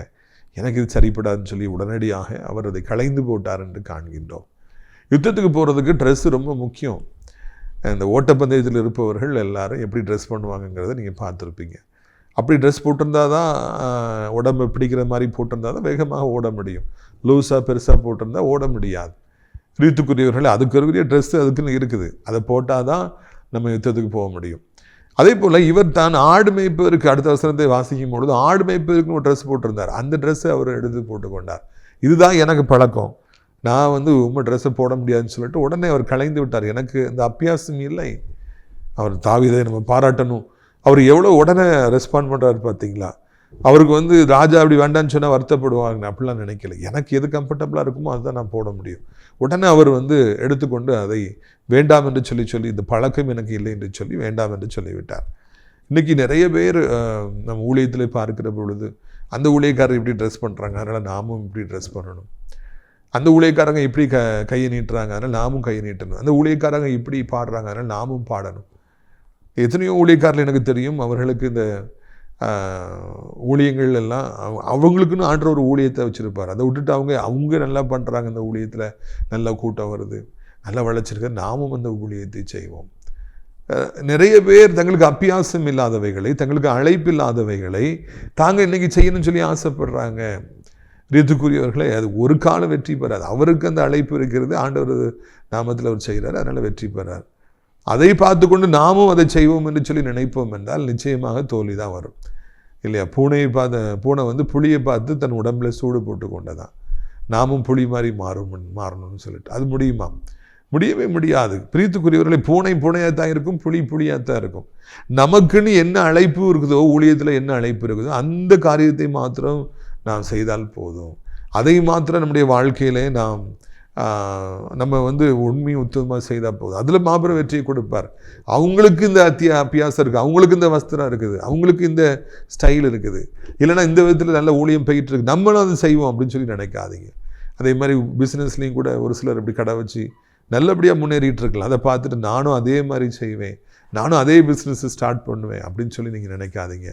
எனக்கு இது சரிப்படாதுன்னு சொல்லி உடனடியாக அவர் அதை களைந்து போட்டார் என்று காண்கின்றோம். யுத்தத்துக்கு போகிறதுக்கு ட்ரெஸ்ஸு ரொம்ப முக்கியம். இந்த ஓட்டப்பந்தயத்தில் இருப்பவர்கள் எல்லாரும் எப்படி ட்ரெஸ் பண்ணுவாங்கங்கிறத நீங்கள் பார்த்துருப்பீங்க. அப்படி ட்ரெஸ் போட்டிருந்தா தான் உடம்பை பிடிக்கிற மாதிரி போட்டிருந்தா தான் வேகமாக ஓட முடியும். லூஸாக பெருசாக போட்டிருந்தா ஓட முடியாது. கிறிஸ்துக்குரியவர்கள் அதுக்குரிய ட்ரெஸ்ஸு அதுக்குன்னு இருக்குது. அதை போட்டால் தான் நம்ம யுத்தத்துக்கு போக முடியும். அதே போல் இவர் தான் ஆடு மேய்ப்பதற்கு அடுத்த வசனத்தை வாசிக்கும் பொழுது ஆடு மேய்ப்பதற்கு ஒரு ட்ரெஸ் போட்டிருந்தார். அந்த ட்ரெஸ்ஸை அவர் எடுத்து போட்டுக்கொண்டார். இதுதான் எனக்கு பழக்கம், நான் உங்கள் ட்ரெஸ்ஸை போட முடியாதுன்னு சொல்லிட்டு உடனே அவர் கலைந்து விட்டார். எனக்கு இந்த அபியாசம் இல்லை. அவர் தாவீதை நம்ம பாராட்டணும். அவர் எவ்வளோ உடனே ரெஸ்பாண்ட் பண்ணுறாரு பார்த்தீங்களா? அவருக்கு ராஜா அப்படி வேண்டான்னு சொன்னால் வருத்தப்படுவாங்க, அப்படிலாம் நினைக்கல. எனக்கு எது கம்ஃபர்டபுளாக இருக்குமோ அதுதான் நான் போட முடியும். உடனே அவர் எடுத்துக்கொண்டு அதை வேண்டாம் என்று சொல்லி இந்த பழக்கம் எனக்கு இல்லை என்று சொல்லி வேண்டாம் என்று சொல்லிவிட்டார். இன்றைக்கி நிறைய பேர் நம்ம ஊழியத்தில் பார்க்கிற பொழுது அந்த ஊழியக்காரர் இப்படி ட்ரெஸ் பண்ணுறாங்க, அதனால் நாமும் இப்படி ட்ரெஸ் பண்ணணும். அந்த ஊழியக்காரங்க இப்படி கையை நீட்டுறாங்க, அதனால் நாமும் கையை நீட்டணும். அந்த ஊழியக்காரங்க இப்படி பாடுறாங்க, அதனால் நாமும் பாடணும். எத்தனையோ ஊழியக்காரர்கள் எனக்கு தெரியும், அவர்களுக்கு இந்த ஊழியங்கள் எல்லாம் அவங்களுக்குன்னு ஆண்டவர் ஒரு ஊழியத்தை வச்சுருப்பார். அதை விட்டுட்டு அவங்க நல்லா பண்ணுறாங்க, இந்த ஊழியத்தில் நல்லா கூட்டம் வருது, நல்லா வளர்ச்சிருக்க, நாமும் அந்த ஊழியத்தை செய்வோம். நிறைய பேர் தங்களுக்கு அபியாசம் இல்லாதவைகளை, தங்களுக்கு அழைப்பு இல்லாதவைகளை தாங்க இன்றைக்கி செய்யணும்னு சொல்லி ஆசைப்படுறாங்க. ரித்துக்குரியவர்களே, அது ஒரு காலம் வெற்றி பெறாது. அவருக்கு அந்த அழைப்பு இருக்கிறது, ஆண்டவர் நாமத்தில் அவர் செய்கிறார், அதனால் வெற்றி பெறார். அதை பார்த்து கொண்டு நாமும் அதை செய்வோம் என்று சொல்லி நினைப்போம் என்றால் நிச்சயமாக தோல்வி தான் வரும், இல்லையா? பூனை புளியை பார்த்து தன் உடம்புல சூடு போட்டு கொண்டதான். நாமும் புளி மாதிரி மாறணும்னு சொல்லிட்டு அது முடியுமா? முடியவே முடியாது. பிரியத்துக்குரியவர்களை, பூனையாக தான் இருக்கும், புளியாக தான் இருக்கும். நமக்குன்னு என்ன அழைப்பு இருக்குதோ, ஊழியத்தில் என்ன அழைப்பு இருக்குதோ அந்த காரியத்தை மாத்திரம் நாம் செய்தால் போதும். அதை மாத்திரம் நம்முடைய வாழ்க்கையிலே நம்ம உண்மை உத்தமமாக செய்தால் போதும். அதில் மாபெரும் வெற்றியை கொடுப்பார். அவங்களுக்கு இந்த அபியாசம் இருக்குது, அவங்களுக்கு இந்த வஸ்திரம் இருக்குது, அவங்களுக்கு இந்த ஸ்டைல் இருக்குது, இல்லைன்னா இந்த விதத்தில் நல்ல ஊழியம் போயிட்டு இருக்கு, நம்மளும் அதை செய்வோம் அப்படின்னு சொல்லி நினைக்காதீங்க. அதே மாதிரி பிஸ்னஸ்லேயும் கூட ஒரு சிலர் இப்படி கடை வச்சு நல்லபடியாக முன்னேறிட்டு இருக்கலாம். அதை பார்த்துட்டு நானும் அதே மாதிரி செய்வேன், நானும் அதே பிஸ்னஸை ஸ்டார்ட் பண்ணுவேன் அப்படின்னு சொல்லி நீங்கள் நினைக்காதீங்க.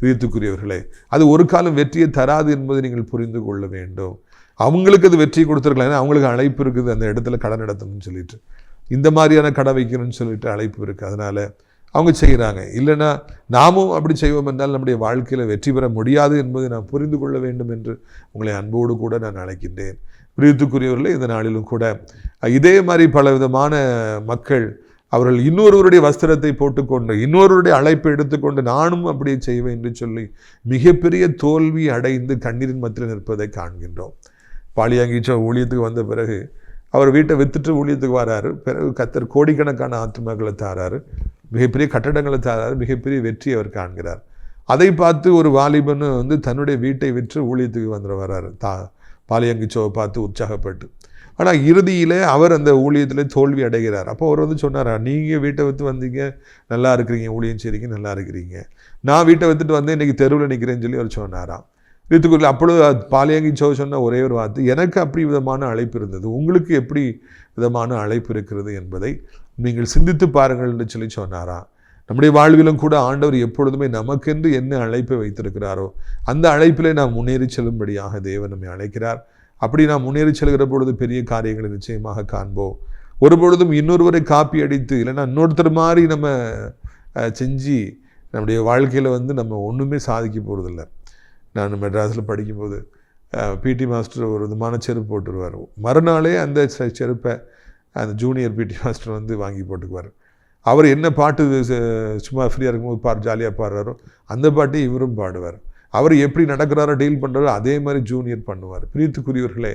பிரியத்துக்குரியவர்களே, அது ஒரு காலம் வெற்றியை தராது என்பதை நீங்கள் புரிந்து கொள்ள வேண்டும். அவங்களுக்கு அது வெற்றி கொடுத்துருக்கலாம், ஏன்னா அவங்களுக்கு அழைப்பு இருக்குது அந்த இடத்துல கடை நடத்தணும்னு சொல்லிட்டு, இந்த மாதிரியான கடை வைக்கணும்னு சொல்லிட்டு அழைப்பு இருக்குது, அதனால் அவங்க செய்கிறாங்க. இல்லைன்னா நாமும் அப்படி செய்வோம் என்றால் நம்முடைய வாழ்க்கையில் வெற்றி பெற முடியாது என்பதை நாம் புரிந்து கொள்ள வேண்டும் என்று உங்களை அன்போடு கூட நான் அழைக்கின்றேன். பிரியத்துக்குரியவர்களே, இந்த நாளிலும் கூட இதே மாதிரி பல விதமான மக்கள் அவர்கள் இன்னொருவருடைய வஸ்திரத்தை போட்டுக்கொண்டு இன்னொருவருடைய அழைப்பை எடுத்துக்கொண்டு நானும் அப்படியே செய்வேன் என்று சொல்லி மிகப்பெரிய தோல்வி அடைந்து கண்ணீரின் மத்தியில் நிற்பதை காண்கின்றோம். பாலியாங்கிச்சோ ஊழியத்துக்கு வந்த பிறகு அவர் வீட்டை வித்துட்டு ஊழியத்துக்கு வராரு. பிறகு கர்த்தர் கோடிக்கணக்கான ஆத்துமாக்களை தாராரு, மிகப்பெரிய கட்டடங்களை தாராரு, மிகப்பெரிய வெற்றி அவர் காண்கிறார். அதை பார்த்து ஒரு வாலிபன் தன்னுடைய வீட்டை விற்று ஊழியத்துக்கு வராரு, பாலியாங்கிச்சோவை பார்த்து உற்சாகப்பட்டு. ஆனால் இறுதியில் அவர் அந்த ஊழியத்தில் தோல்வி அடைகிறார். அப்போ அவர் சொன்னாரா, நீங்கள் வீட்டை விற்று வந்தீங்க, நல்லா இருக்கிறீங்க, ஊழியம் செய்கிறீங்க, நல்லா இருக்கிறீங்க, நான் வீட்டை விற்றுட்டு வந்தேன், இன்றைக்கி தெருவில் நிற்கிறேன்னு சொல்லி அவர் சொன்னாராம். வீட்டுக்குள்ள அப்பொழுது பாலியாங்கிச்சோ சொன்ன ஒரே ஒரு வார்த்தை, எனக்கு அப்படி விதமான அழைப்பு இருந்தது, உங்களுக்கு எப்படி விதமான அழைப்பு இருக்கிறது என்பதை நீங்கள் சிந்தித்து பாருங்கள் என்று சொல்லி சொன்னாராம். நம்முடைய வாழ்விலும் கூட ஆண்டவர் எப்பொழுதுமே நமக்கென்று என்ன அழைப்பை வைத்திருக்கிறாரோ அந்த அழைப்பிலே நாம் முன்னேறி செல்லும்படியாக தேவன் நம்மை அழைக்கிறார். அப்படி நாம் முன்னேறி செல்கிற பொழுது பெரிய காரியங்களை நிச்சயமாக காண்போம். ஒரு பொழுதும் இன்னொருவரை காப்பி அடித்து இல்லைன்னா இன்னொருத்தர் மாதிரி நம்ம செஞ்சு நம்முடைய வாழ்க்கையில் நம்ம ஒன்றுமே சாதிக்க போகிறதில்லை. நான் மெட்ராஸில் படிக்கும்போது பிடி மாஸ்டர் ஒரு விதமான செருப்பு போட்டுருவார். மறுநாளே அந்த செருப்பை அந்த ஜூனியர் பிடி மாஸ்டர் வாங்கி போட்டுக்குவார். அவர் என்ன பாட்டு சும்மா ஃப்ரீயாக இருக்கும்போது ஜாலியாக பாடுறாரோ அந்த பாட்டை இவரும் பாடுவார். அவர் எப்படி நடக்கிறாரோ டீல் பண்ணுறாரோ அதே மாதிரி ஜூனியர் பண்ணுவார். பிரியத்துக்குரியவர்களே,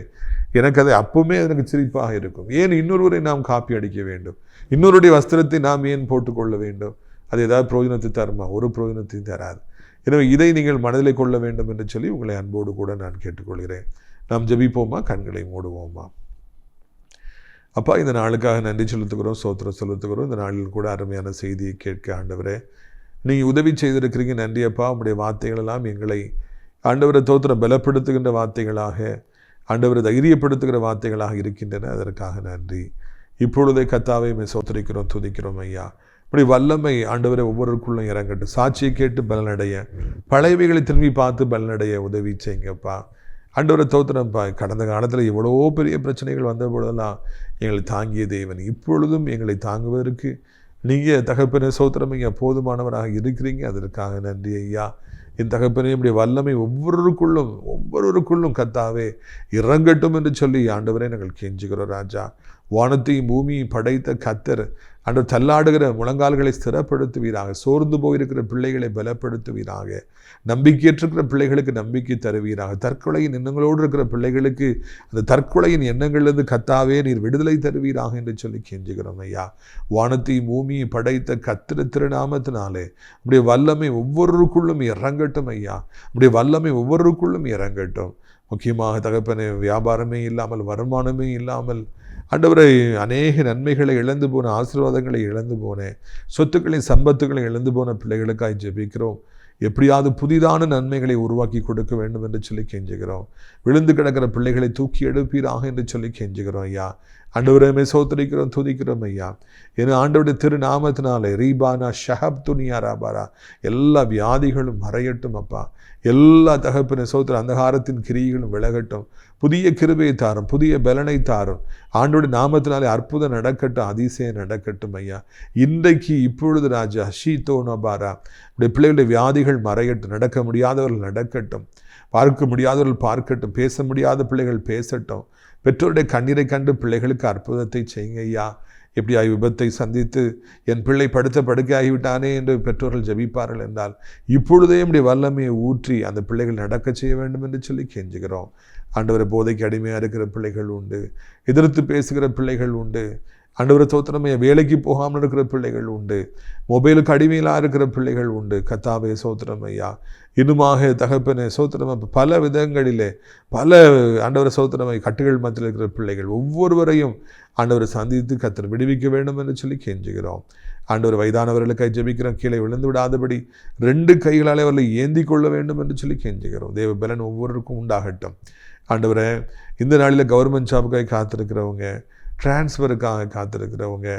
எனக்கு அது அப்போவுமே எனக்கு சிரிப்பாக இருக்கும். ஏன் இன்னொருவரை நாம் காப்பி அடிக்க வேண்டும்? இன்னொருடைய வஸ்திரத்தை நாம் ஏன் போட்டுக்கொள்ள வேண்டும்? அது ஏதாவது பிரயோஜனத்தை தருமா? ஒரு பிரயோஜனத்தையும் தராது. எனவே இதை நீங்கள் மனதில் கொள்ள வேண்டும் என்று சொல்லி உங்களை அன்போடு கூட நான் கேட்டுக்கொள்கிறேன். நாம் ஜெபிப்போமா? கண்களை மூடுவோமா? அப்பா, இந்த நாளுக்காக நன்றி செலுத்துகிறோம், ஸ்தோத்திரம் செலுத்துகிறோம். இந்த நாளில் கூட அருமையான செய்தியை கேட்க ஆண்டவரே நீங்கள் உதவி செய்திருக்கிறீங்க. நன்றி அப்பா. உங்களுடைய வார்த்தைகளெல்லாம் எங்களை ஆண்டவரை தோத்திரம் பலப்படுத்துகின்ற வார்த்தைகளாக, ஆண்டவரை தைரியப்படுத்துகிற வார்த்தைகளாக இருக்கின்றன. அதற்காக நன்றி. இப்பொழுதே கர்த்தாவை சோத்திரிக்கிறோம், துதிக்கிறோம் ஐயா. இப்படி வல்லமை ஆண்டவரை ஒவ்வொருக்குள்ளும் இறங்கட்டும். சாட்சியை கேட்டு பலனடைய, பழையவைகளை திரும்பி பார்த்து பலனடைய உதவி செய்யுங்கப்பா. ஆண்டவரை தோத்திரம்ப்பா. கடந்த காலத்தில் எவ்வளோ பெரிய பிரச்சனைகள் வந்த பொழுதெல்லாம் எங்களை தாங்கிய தேவன் இப்பொழுதும் எங்களை தாங்குவதற்கு நீங்கள் தகப்பனே சோத்திரம் ஐயா போதுமானவராக இருக்கிறீங்க. அதற்காக நன்றி ஐயா. என் தகப்பனே இப்படி வல்லமை ஒவ்வொருவருக்குள்ளும் கர்த்தாவே இறங்கட்டும் என்று சொல்லி ஆண்டவரே நாங்கள் கெஞ்சுகிறோம் ராஜா. வானத்தையும் பூமியை படைத்த கர்த்தர் ஆண்டவர் தள்ளாடுகிற முழங்கால்களை ஸ்திரப்படுத்துவீராக. சோர்ந்து போயிருக்கிற பிள்ளைகளை பலப்படுத்துவீராக. நம்பிக்கையற்றிருக்கிற பிள்ளைகளுக்கு நம்பிக்கை தருவீராக. தற்கொலையின் எண்ணங்களோடு இருக்கிற பிள்ளைகளுக்கு அந்த தற்கொலையின் எண்ணங்கள்லேருந்து கர்த்தாவே நீர் விடுதலை தருவீராக என்று சொல்லி கெஞ்சுகிறோம் ஐயா. வானத்தையும் பூமியை படைத்த கர்த்தர் திருநாமத்தினாலே அப்படியே வல்லமை ஒவ்வொருக்குள்ளும் இறங்கட்டும் ஐயா. அப்படியே வல்லமை ஒவ்வொருக்குள்ளும் இறங்கட்டும். முக்கியமாக தகப்பனே வியாபாரமே இல்லாமல், வருமானமே இல்லாமல் ஆண்டவரை அநேக நன்மைகளை இழந்து போன, ஆசீர்வாதங்களை இழந்து போன, சொத்துக்களையும் சம்பத்துக்களையும் இழந்து போன பிள்ளைகளுக்காக ஜெபிக்கிறோம். எப்படியாவது புதிதான நன்மைகளை உருவாக்கி கொடுக்க வேண்டும் என்று சொல்லி கெஞ்சுகிறோம். விழுந்து கிடக்கிற பிள்ளைகளை தூக்கி எடுப்பீராக என்று சொல்லி கெஞ்சுகிறோம் ஐயா. ஆண்டவரே சோத்தரிக்கிறோம், துதிக்கிறோம் ஐயா. ஏன்னா ஆண்டவருடைய திருநாமத்தினாலே ரீபானா ஷஹப் துனியா ராபாரா எல்லா வியாதிகளும் மறையட்டும் அப்பா. எல்லா தகப்பின சோத்திர அந்தகாரத்தின் கிரியைகளும் விலகட்டும். புதிய கிருபையை தாரும், புதிய பலனை தாரும். ஆண்டோடைய நாமத்தினாலே அற்புதம் நடக்கட்டும், அதிசயம் நடக்கட்டும் ஐயா. இன்றைக்கு இப்பொழுது ராஜா ஷீதோ நபாரா இப்படி பிள்ளைகளுடைய வியாதிகள் மறையட்டும். நடக்க முடியாதவர்கள் நடக்கட்டும், பார்க்க முடியாதவர்கள் பார்க்கட்டும், பேச முடியாத பிள்ளைகள் பேசட்டும். பெற்றோருடைய கண்ணீரை கண்டு பிள்ளைகளுக்கு அற்புதத்தை செய்யுங்க ஐயா. எப்படி விபத்தை சந்தித்து என் பிள்ளை படுத்த படுக்கையாகிவிட்டானே என்று பெற்றோர்கள் ஜெபிப்பார்கள் என்றால் இப்பொழுதே இப்படி வல்லமையை ஊற்றி அந்த பிள்ளைகள் நடக்க செய்ய வேண்டும் என்று சொல்லி கெஞ்சுகிறோம். ஆண்டவரை போதைக்கு அடிமையாக இருக்கிற பிள்ளைகள் உண்டு, எதிர்த்து பேசுகிற பிள்ளைகள் உண்டு. ஆண்டவரை சோத்திரமையா வேலைக்கு போகாமல் இருக்கிற பிள்ளைகள் உண்டு, மொபைலுக்கு அடிமையிலாக இருக்கிற பிள்ளைகள் உண்டு. கர்த்தாவே சோத்திரமையா இன்னுமாக தகப்பனே சோத்திரமா பல விதங்களிலே பல ஆண்டவரை சோத்திரமை கட்டுகள் மத்தியில் இருக்கிற பிள்ளைகள் ஒவ்வொருவரையும் ஆண்டவரை சந்தித்து கர்த்தர் விடுவிக்க வேண்டும் என்று சொல்லி கெஞ்சுகிறோம். ஆண்டவர் வயதானவர்களுக்காக ஜெபிக்கிறோம். கீழே விழுந்து விடாதபடி 2 கைகளாலே அவர்களை ஏந்தி கொள்ள வேண்டும் என்று சொல்லி கெஞ்சுகிறோம். தேவ பலன் ஒவ்வொருவருக்கும் உண்டாகட்டும். ஆண்டவரை இந்த நாளில் கவர்மெண்ட் ஜாபுக்காக காத்திருக்கிறவங்க, டிரான்ஸ்ஃபருக்காக காத்திருக்கிறவங்க,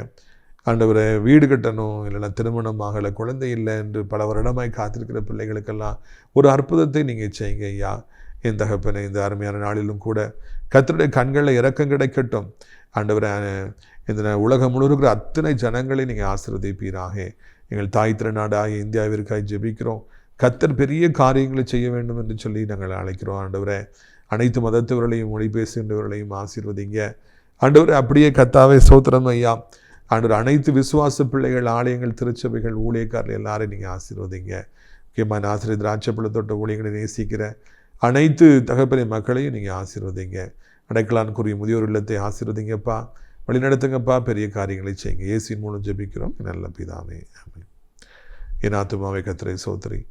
ஆண்டவரை வீடு கட்டணும், இல்லைன்னா திருமணம் ஆகலை, குழந்தை இல்லை என்று பல வருடமாய் காத்திருக்கிற பிள்ளைகளுக்கெல்லாம் ஒரு அற்புதத்தை நீங்கள் செய்யுங்க ஐயா. என் தகப்பனை இந்த அருமையான நாளிலும் கூட கர்த்தருடைய கண்களில் இரக்கம் கிடைக்கட்டும். ஆண்டவரை இந்த உலகம் முழுவதும் அத்தனை ஜனங்களை நீங்கள் ஆசீர்வதிப்பீராக. எங்கள் தாய் திருநாடாக இந்தியாவிற்காக ஜெபிக்கிறோம். கர்த்தர் பெரிய காரியங்களை செய்ய வேண்டும் என்று சொல்லி நாங்கள் அழைக்கிறோம். ஆண்டவரை அனைத்து மதத்தவர்களையும் மொழி பேசுகின்றவர்களையும் ஆசீர்வதிங்க. ஆண்டவரை அப்படியே கர்த்தாவே ஸ்தோத்திரம் ஐயா. ஆண்டவர் அனைத்து விசுவாச பிள்ளைகள், ஆலயங்கள், திருச்சபைகள், ஊழியக்காரர்கள் எல்லாரையும் நீங்கள் ஆசீர்வதிங்க. முக்கியமான ஆசிரியர் திராட்சைப்பழத்தோட்ட ஊழியர்களை நேசிக்கிற அனைத்து தகப்பனை மக்களையும் நீங்கள் ஆசீர்வதிங்க. அடைக்கலான்குரிய முதியோர் இல்லத்தை ஆசீர்வதிங்கப்பா, வழிநடத்துங்கப்பா, பெரிய காரியங்களை செய்யுங்க. இயேசுவின் மூலம் ஜெபிக்கிறோம் நல்ல பிதாவே, ஆமென். என் ஆத்துமாவை கர்த்தரை சோத்திரி,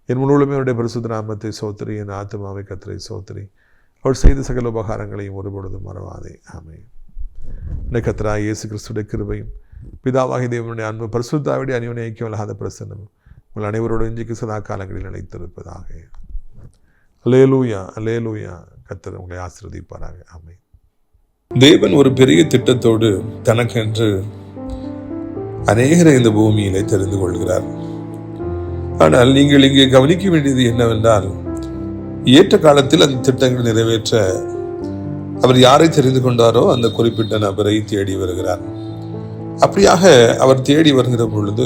என் முழுவதுமே அவருடைய பரிசுத்த நாமத்தை சோத்திரி. என் ஆத்துமாவை கர்த்தரை சோத்திரி, அவர் செய்த சகல உபகாரங்களையும் ஒருபொழுதும் மறவாதே, ஆமென். கர்த்தராகிய இயேசு கிறிஸ்துவின் கிருபையும் பிதாவாகிய தேவனுடைய அன்பு பரிசுத்தாவிடைய அந்யோன்ய ஐக்கியம் இல்லாத பிரசன்னமும் உங்கள் அனைவரோடு இன்றைக்கு சதா காலங்களில் நிலைத்திருப்பதாக. அல்லேலூயா, அல்லேலூயா. கர்த்தர் உங்களை ஆசீர்வதிப்பாராக, ஆமென். தேவன் ஒரு பெரிய திட்டத்தோடு தனக்கென்று அநேகரை இந்த பூமியிலே தெரிந்து கொள்கிறார். ஆனால் நீங்கள் இங்கே கவனிக்க வேண்டியது என்னவென்றால், ஏற்ற காலத்தில் அந்த திட்டங்களை நிறைவேற்ற அவர் யாரை தெரிந்து கொண்டாரோ அந்த குறிப்பிட்ட நபரை தேடி வருகிறார். அப்படியாக அவர் தேடி வருகிற பொழுது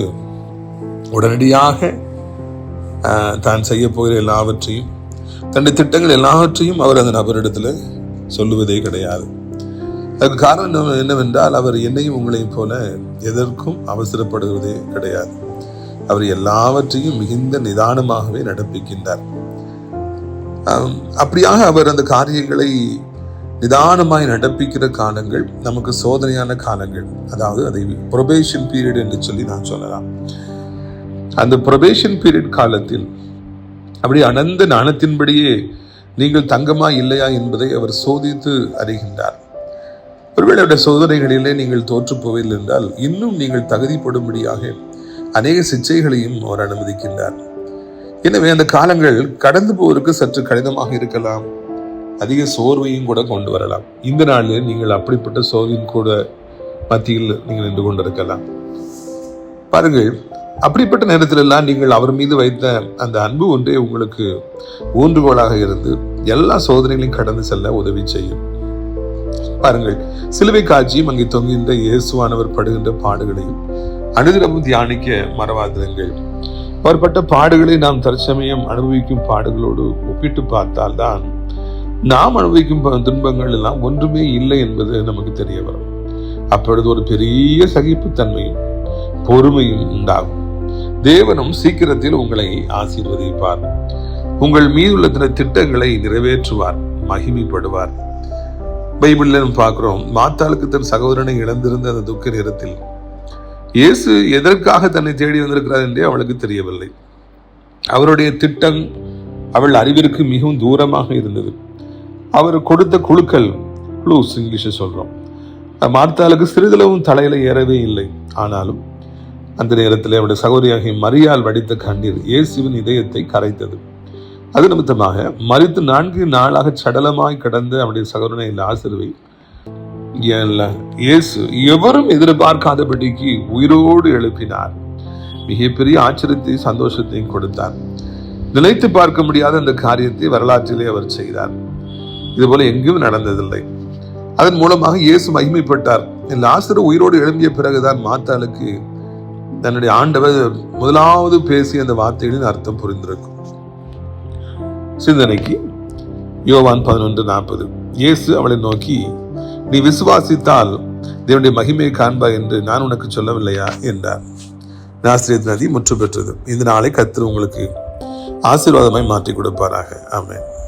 உடனடியாக தான் செய்ய போகிற எல்லாவற்றையும், தன்னுடைய திட்டங்கள் எல்லாவற்றையும் அவர் அந்த நபரிடத்தில் சொல்லுவதே கிடையாது. அதுக்கு காரணம் என்னவென்றால், அவர் என்னையும் உங்களையும் போல எதற்கும் அவசரப்படுவதே கிடையாது. அவர் எல்லாவற்றையும் மிகுந்த நிதானமாகவே நடப்பிக்கின்றார். அப்படியாக அவர் அந்த காரியங்களை நிதானமாய் நடப்பிக்கிற காலங்கள் நமக்கு சோதனையான காலங்கள். அதாவது அதை ப்ரொபேஷன் பீரியட் என்று சொல்லி நான் சொல்லலாம். அந்த ப்ரொபேஷன் பீரியட் காலத்தில் அப்படி அனந்த ஞானத்தின்படியே நீங்கள் தங்கமா இல்லையா என்பதை அவர் சோதித்து அறிகின்றார். ஒருவேளை அவருடைய சோதனைகளிலே நீங்கள் தோற்று போவதில்லை என்றால் இன்னும் நீங்கள் தகுதிப்படும்படியாக அநேக சிச்சைகளையும் அவர் அனுமதிக்கின்றார். எனவே அந்த காலங்கள் கடந்து போவதற்கு சற்று கடினமாக இருக்கலாம், அதிக சோர்வையும் கூட கொண்டு வரலாம். இந்த நாளில் நீங்கள் அப்படிப்பட்ட சோர்வின் கூட மத்தியில் நீங்கள் நின்று கொண்டிருக்கலாம். பாருங்கள், அப்படிப்பட்ட நேரத்தில் எல்லாம் நீங்கள் அவர் மீது வைத்த அந்த அன்பு ஒன்றே உங்களுக்கு ஊன்றுகோலாக இருந்து எல்லா சோதனைகளையும் கடந்து செல்ல உதவி செய்யும். பாருங்கள், சிலுவை காட்சியும் அங்கே தொங்குகின்ற இயேசுவானவர் படுகின்ற பாடுகளையும் அனுதினமும் தியானிக்க மறவாதிருங்கள். அவர் பட்ட பாடுகளை நாம் தற்சமயம் அனுபவிக்கும் பாடுகளோடு ஒப்பிட்டு பார்த்தால்தான் நாம் அனுபவிக்கும் துன்பங்கள் எல்லாம் ஒன்றுமே இல்லை என்பது நமக்கு தெரிய வரும். அப்பொழுது ஒரு பெரிய சகிப்புத்தன்மையும் பொறுமையும் உண்டாகும். தேவனும் சீக்கிரத்தில் உங்களை ஆசீர்வதிப்பார். உங்கள் மீதுள்ள திட்டங்களை நிறைவேற்றுவார், மகிமைப்படுவார். பைபிள்ல நம்ம பார்க்கிறோம், மாத்தாளுக்கு தன் சகோதரனை இழந்திருந்த அந்த துக்க நேரத்தில் இயேசு எதற்காக தன்னை தேடி வந்திருக்கிறார் என்றே அவளுக்கு தெரியவில்லை. அவருடைய திட்டம் அவள் அறிவிற்கு மிகவும் தூரமாக இருந்தது. அவர் கொடுத்த குழுக்கள், க்ளூஸ் இங்கிலீஷ் சொல்றோம், மார்த்தாளுக்கு சிறிதளவும் தலையில ஏறவே இல்லை. ஆனாலும் அந்த நேரத்தில் அவருடைய சகோதரியாகிய மரியாள் வடித்த கண்ணீர் இயேசுவின் இதயத்தை கரைத்தது. அது நிமித்தமாக மரித்து 4 நாளாக சடலமாய் கிடந்த அவருடைய சகோதரனை லாசருவை இயேசு எவரும் எதிர்பார்க்காதபடிக்கு உயிரோடு எழுப்பினார். மிகப்பெரிய ஆச்சரியத்தை சந்தோஷத்தையும் கொடுத்தார். நினைத்து பார்க்க முடியாத அந்த காரியத்தை வரலாற்றிலே அவர் செய்தார். இதுபோல எங்கும் நடந்ததில்லை. அதன் மூலமாக இயேசு மகிமைப்பட்டார். லாசரு உயிரோடு எழும்பிய பிறகுதான் மாத்தாளுக்கு தன்னுடைய ஆண்டவர் முதலாவது பேசிய அந்த வார்த்தைகளின் அர்த்தம் புரிந்திருக்கும். சிந்தனைக்கு யோவான் 11:40. இயேசு அவளை நோக்கி, நீ விசுவாசித்தால் தேவனுடைய மகிமையை காண்பாய் என்று நான் உனக்கு சொல்லவில்லையா என்றார். நாசரேத் நதி முற்று பெற்றது. இந்த நாளை கர்த்தர் உங்களுக்கு ஆசீர்வாதமாய் மாற்றி கொடுப்பாராக. ஆமென்.